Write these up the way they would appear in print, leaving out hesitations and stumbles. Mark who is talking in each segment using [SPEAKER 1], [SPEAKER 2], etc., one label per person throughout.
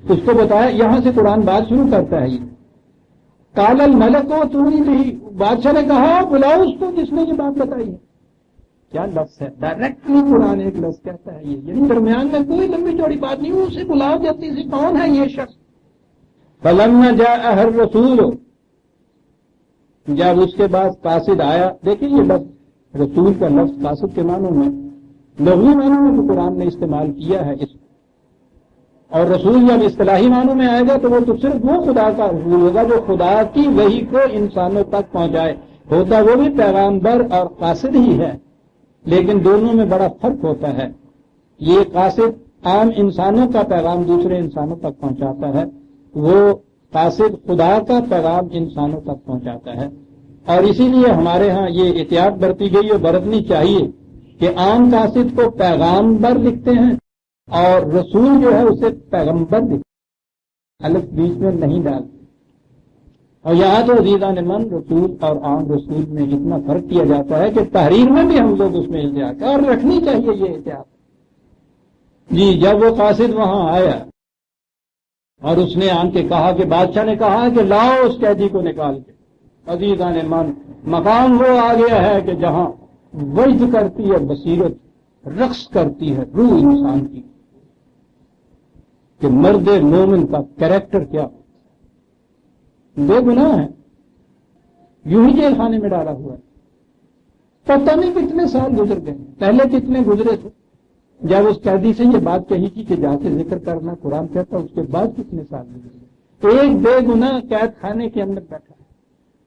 [SPEAKER 1] اس کو بتایا. یہاں سے قرآن بات شروع کرتا ہے. یہ قال الملک ائتونی بہ، بادشاہ نے کہا بلاؤ اس کو جس نے یہ بات بتائی ہے. کیا لفظ ہے، ڈائریکٹلی قرآن ایک لفظ کہتا ہے. یہ یعنی درمیان میں کوئی لمبی چوڑی بات نہیں، اسے بلاؤ جلدی سے، کون ہے یہ شخص. فلما جاء الرسول، جب اس کے بعد قاصد آیا. دیکھیں یہ لفظ رسول کا لفظ قاصد کے معنوں میں لغوی معنوں میں تو قرآن نے استعمال کیا ہے اس، اور رسول جب اصطلاحی معنوں میں آئے گا تو وہ تو صرف وہ خدا کا رسول ہوگا جو خدا کی وحی کو انسانوں تک پہنچائے. ہوتا وہ بھی پیغامبر اور قاصد ہی ہے، لیکن دونوں میں بڑا فرق ہوتا ہے. یہ قاصد عام انسانوں کا پیغام دوسرے انسانوں تک پہنچاتا ہے، وہ قاصد خدا کا پیغام انسانوں تک پہنچاتا ہے. اور اسی لیے ہمارے ہاں یہ احتیاط برتی گئی اور برتنی چاہیے کہ عام قاصد کو پیغامبر لکھتے ہیں اور رسول جو ہے اسے پیغمبر لکھتے ہیں، الف بیچ میں نہیں ڈالتے. اور یہاں تو عزیزان من رسول اور عام رسول میں اتنا فرق کیا جاتا ہے کہ تحریر میں بھی ہم لوگ اس میں احتیاط اور رکھنی چاہیے یہ احتیاط. جی جب وہ قاصد وہاں آیا اور اس نے آن کے کہا کہ بادشاہ نے کہا کہ لاؤ اس قیدی کو نکال کے. عزیزان من مقام وہ آ گیا ہے کہ جہاں وجد کرتی ہے بصیرت، رقص کرتی ہے روح انسان کی کہ مرد مومن کا کریکٹر کیا بے گناہ ہے، یوں ہی جیل خانے میں ڈالا ہوا ہے. پتہ نہیں کتنے سال گزر گئے، پہلے کتنے گزرے تھے جب اس قیدی سے یہ بات کہی تھی کہ جا کے ذکر کرنا قرآن کہتا، اس کے بعد کتنے سال گزر گئے. ایک بے گناہ قید خانے کے اندر بیٹھا ہے،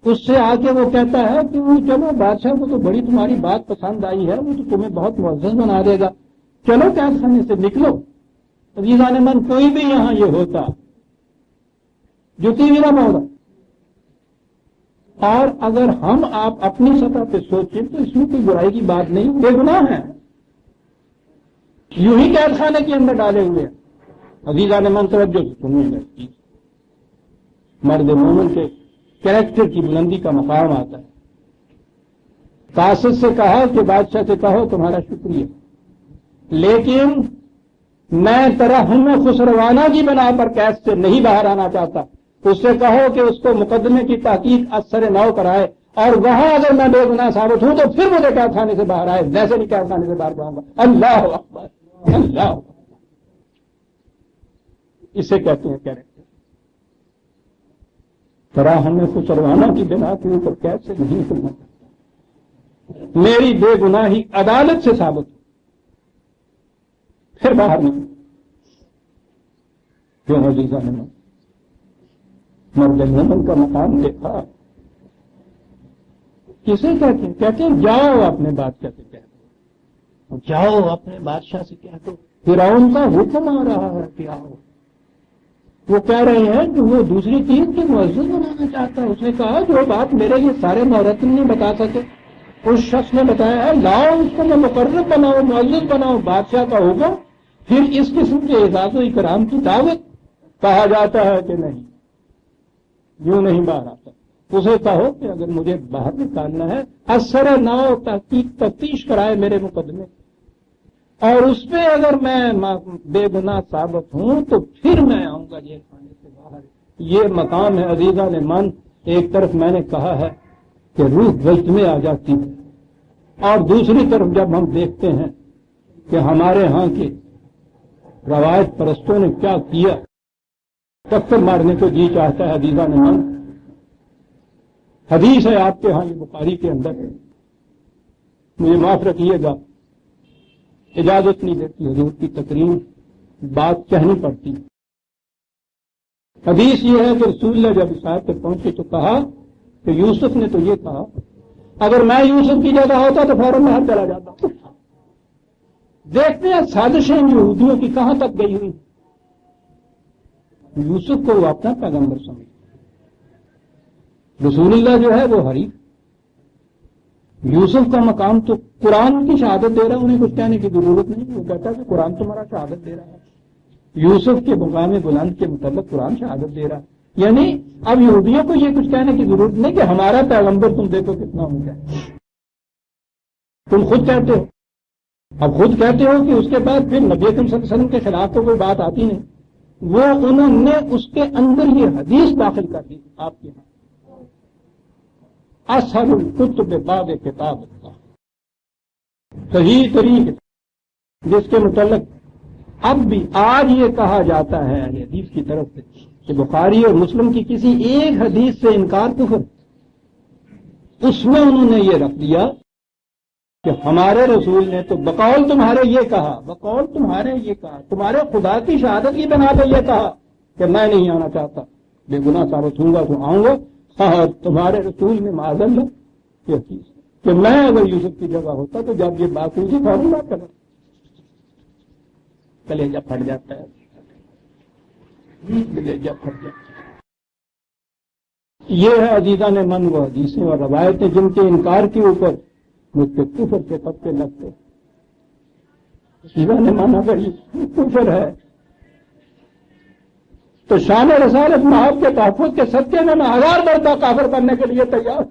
[SPEAKER 1] اس سے آ کے وہ کہتا ہے کہ وہ چلو بادشاہ کو تو بڑی تمہاری بات پسند آئی ہے، وہ تو تمہیں بہت معزز بنا دے گا، چلو قید خانے سے نکلو. عزیزان من کوئی بھی یہاں یہ ہوتا جوتی بھی نہ موڑا. اور اگر ہم آپ اپنی سطح پہ سوچیں تو اس میں کوئی برائی کی بات نہیں، بے گناہ ہے، یوں ہی قید خانے کے اندر ڈالے ہوئے. عزیزان من توجہ سنیں گے، مرد مومن کے کریکٹر کی بلندی کا مقام آتا ہے. قاصد سے کہا کہ بادشاہ سے کہو تمہارا شکریہ، لیکن میں ترحم خسروانہ کی بنا پر قید سے نہیں باہر آنا چاہتا. اس سے کہو کہ اس کو مقدمے کی تحقیق اثر نو کرائے، اور وہاں اگر میں بے گناہ ثابت ہوں تو پھر مجھے قید خانے سے باہر آئے، ویسے نہیں قید خانے سے باہر جاؤں گا. اللہ اکبر، اللہ اکبر. اسے کہتے ہیں کیریکٹر. تراہم خسروانہ کی بنا کے اوپر قید سے نہیں کرنا چاہتا، میری بے گناہی عدالت سے ثابت ہو پھر باہر نہیں. کیوں عزیزان نے مرد مومن کا مقام دیکھا. کسے کہتے ہیں؟ کہتے ہیں جاؤ اپنے بادشاہ سے کہہ دو، جاؤ اپنے بادشاہ سے کہہ دو فرعون کا حکم آ رہا ہے کہ آؤ. وہ کہہ رہے ہیں کہ وہ دوسری چیز کے معزز بنانا چاہتا ہے. اس نے کہا جو بات میرے یہ سارے مورتن نہیں بتا سکے اس شخص نے بتایا ہے، لاؤ اس کو میں مقرر بناؤ، معزز بناؤ. بادشاہ کا حکم، پھر اس قسم کے اعزاز و اکرام کی دعوت. کہا جاتا ہے کہ نہیں، یوں نہیں باہر آتا. اسے کہو کہ اگر مجھے باہر نکالنا ہے اثر نو تحقیق تفتیش کرائے میرے مقدمے، اور اس پہ اگر میں بے گناہ ثابت ہوں تو پھر میں آؤں گا جیل خانے سے باہر. یہ مقام ہے عزیزان من. ایک طرف میں نے کہا ہے کہ روح وجد میں آ جاتی ہے، اور دوسری طرف جب ہم دیکھتے ہیں کہ ہمارے ہاں کے روایت پرستوں نے کیا کیا، پتھر مارنے کو جی چاہتا ہے. عزیزان من حدیث ہے آپ کے ہاں یہ بخاری کے اندر، مجھے معاف رکھیے گا اجازت نہیں دیتی حضور کی تقریر، بات کہنی پڑتی. حدیث یہ ہے کہ رسول اللہ جب اس آیت تک پہنچے تو کہا کہ یوسف نے تو یہ کہا اگر میں یوسف کی جگہ ہوتا تو فوراً باہر چلا جاتا. دیکھتے ہیں سازشیں یہودیوں کی کہاں تک گئی ہوئی. یوسف کو وہ اپنا پیغمبر سمجھتے، رسول اللہ جو ہے وہ حریف. یوسف کا مقام تو قرآن کی شہادت دے رہا ہے، انہیں کچھ کہنے کی ضرورت نہیں. وہ کہتا ہے کہ قرآن تمہارا شہادت دے رہا ہے. یوسف کے مقام بلند کے متعلق قرآن شہادت دے رہا ہے. یعنی اب یہودیوں کو یہ کچھ کہنے کی ضرورت نہیں کہ ہمارا پیغمبر تم دیکھو کتنا اونچا ہے. تم خود کہتے ہو، اب خود کہتے ہو کہ اس کے بعد پھر نبی اکرم صلی اللہ علیہ وسلم کے خلاف تو کوئی بات آتی نہیں. وہ انہوں نے اس کے اندر یہ حدیث داخل کر دی آپ کے ہاں، اسہل الکتب بعد کتاب اللہ، صحیح طریقے جس کے متعلق اب بھی آج یہ کہا جاتا ہے اہل حدیث کی طرف سے کہ بخاری اور مسلم کی کسی ایک حدیث سے انکار کفر، اس میں انہوں نے یہ رکھ دیا کہ ہمارے رسول نے تو بقول تمہارے یہ کہا، بقول تمہارے یہ کہا، تمہارے خدا کی شہادت کی بنا پہ یہ کہا کہ میں نہیں آنا چاہتا، بے گناہ ثابت ہوں گا تو آؤں گا، اور تمہارے رسول نے معاذ اللہ یہ چیز کہ میں اگر یوسف کی جگہ ہوتا تو جب یہ بات ہوئی تھی فوراً نہ کرا، کلیجہ پھٹ جاتا ہے، کلیجہ پھٹ جاتا ہے۔ یہ ہے عزیزان من وہ حدیثیں اور روایتیں جن کے انکار کے اوپر مجھ پہ کفر کے پتے لگتے، عزیزان من اگر یہ کفر ہے تو شان رسالت محب کے تحفظ کے صدقے میں 1000 مرتبہ کافر کرنے کے لیے تیار،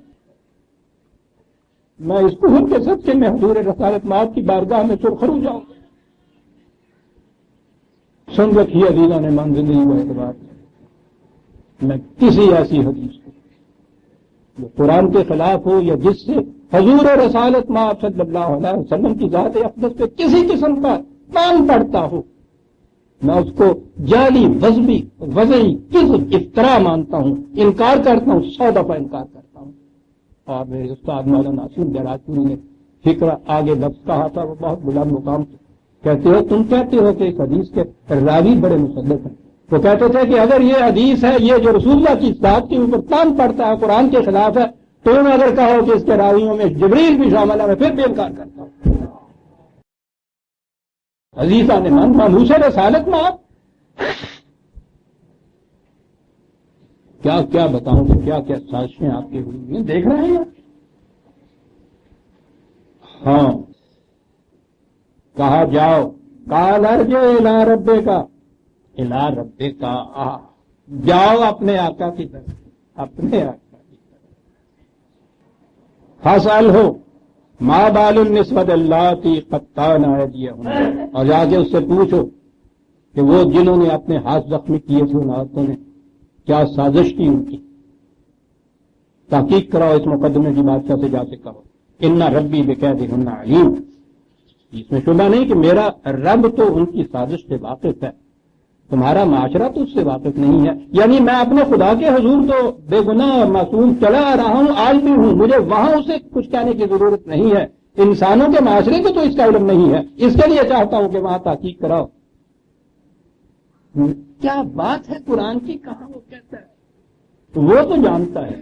[SPEAKER 1] میں اس کفر کے صدقے میں حضور رسالت محب کی بارگاہ میں سرخرو جاؤں گا۔ سن رکھیے عزیزان من زندگی کو اعتبار میں کسی ایسی حدیث کو جو قرآن کے خلاف ہو یا جس سے حضور رسالت محب صلی اللہ علیہ وسلم کی ذات اقدس پہ کسی قسم کا کام پڑتا ہو، میں اس کو جعلی وضعی کذب افترا مانتا ہوں، انکار کرتا ہوں، 100 دفعہ انکار کرتا ہوں۔ اور میرے استاد مولانا ناصر جراج پوری نے فکر آگے لفظ کہا تھا، وہ بہت بلند مقام تھا، کہتے ہو تم کہتے ہو کہ اس حدیث کے راوی بڑے مصدق ہیں، وہ کہتے تھے کہ اگر یہ حدیث ہے یہ جو رسول اللہ کی ذات کے اوپر کام پڑتا ہے، قرآن کے خلاف ہے، تو تم اگر کہو کہ اس کے راویوں میں جبریل بھی شامل ہے، میں پھر بھی انکار کرتا ہوں۔ عزیزان من ماموس رسالت میں آپ کیا کیا بتاؤں کہ کیا کیا سازشیں آپ کی ہوئی ہیں، دیکھ رہے ہیں۔ ہاں کہا جاؤ، قال ارجع الی ربک الی ربک، جاؤ اپنے آقا کی طرف، اپنے آقا کی طرف، فاسألہ ما بال النسوۃ اللاتی قطعن ایدیہن، اور جا کے اس سے پوچھو کہ وہ جنہوں نے اپنے ہاتھ زخمی کیے تھے ان عورتوں نے کیا سازش کی ان کی، تحقیق کراؤ اس مقدمے کی بادشاہ سے جا کے کہو ان ربی بکیدہن علیم، اس میں شبہ نہیں کہ میرا رب تو ان کی سازش سے واقف ہے، تمہارا معاشرہ تو اس سے واقف نہیں ہے۔ یعنی میں اپنے خدا کے حضور تو بے گناہ اور معصوم چلا آ رہا ہوں، آج بھی ہوں، مجھے وہاں اسے کچھ کہنے کی ضرورت نہیں ہے، انسانوں کے معاشرے کو تو اس کا علم نہیں ہے، اس کے لیے چاہتا ہوں کہ وہاں تحقیق کراؤ۔ کیا بات ہے قرآن کی، کہاں وہ کہتا ہے، تو وہ تو جانتا ہے۔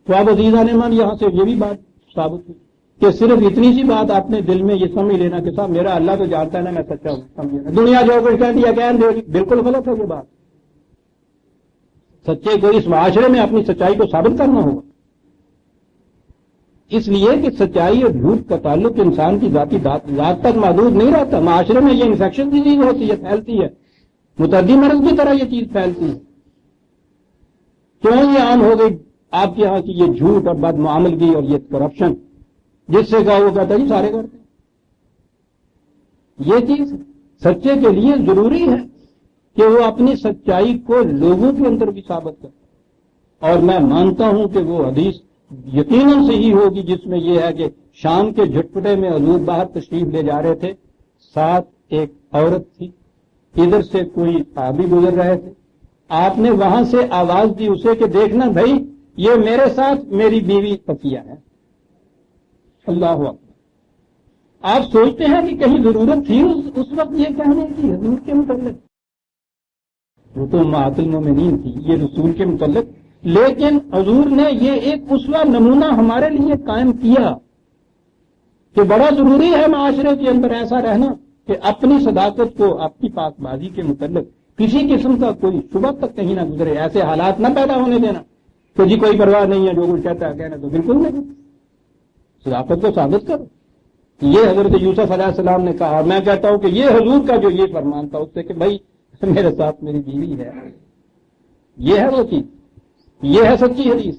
[SPEAKER 1] تو اب عزیزان من یہاں سے یہ بھی بات ثابت ہوئی کہ صرف اتنی سی بات آپ نے دل میں یہ سمجھ لینا کہ صاحب میرا اللہ تو جانتا ہے نا میں سچا ہوں، سمجھے دنیا جو کچھ کہتی ہے کہہ دے گی، بالکل غلط ہے یہ بات۔ سچے کو اس معاشرے میں اپنی سچائی کو ثابت کرنا ہوگا، اس لیے کہ سچائی اور جھوٹ کا تعلق انسان کی ذاتی ذات تک محدود نہیں رہتا، معاشرے میں یہ انفیکشن کی چیز ہوتی ہے، پھیلتی ہے، متعدی مرض کی طرح یہ چیز پھیلتی ہے۔ کیوں یہ عام ہو گئی آپ کے یہاں کی یہ جھوٹ اور بد معاملگی اور یہ کرپشن، جس سے کہا وہ کہتا ہے جی سارے کرتے ہیں۔ یہ چیز سچے کے لیے ضروری ہے کہ وہ اپنی سچائی کو لوگوں کے اندر بھی ثابت کرے، اور میں مانتا ہوں کہ وہ حدیث یقیناً صحیح ہوگی جس میں یہ ہے کہ شام کے جھٹپٹے میں حضور باہر تشریف لے جا رہے تھے، ساتھ ایک عورت تھی، ادھر سے کوئی صحابی گزر رہے تھے، آپ نے وہاں سے آواز دی اسے کہ دیکھنا بھائی یہ میرے ساتھ میری بیوی تکیہ ہے۔ اللہ اکبر۔ آپ سوچتے ہیں کہ کہیں ضرورت تھی اس وقت یہ کہنے کی حضور کے متعلق؟ وہ تو امہات المومنین تھی، یہ رسول کے متعلق، لیکن حضور نے یہ ایک اسوہ نمونہ ہمارے لیے قائم کیا کہ بڑا ضروری ہے معاشرے کے اندر ایسا رہنا کہ اپنی صداقت کو، اپنی پاک بازی کے متعلق کسی قسم کا کوئی شبہ تک کہیں نہ گزرے، ایسے حالات نہ پیدا ہونے دینا کہ جی کوئی پرواہ نہیں ہے، جو کچھ کہتا ہے کہنا، تو بالکل نہیں، صداقت کو ثابت کرو۔ یہ حضرت یوسف علیہ السلام نے کہا، میں کہتا ہوں کہ یہ حضور کا جو یہ فرمان تھا اس سے کہ بھائی میرے ساتھ میری بیوی ہے، یہ ہے وہ چیز، یہ ہے سچی حدیث۔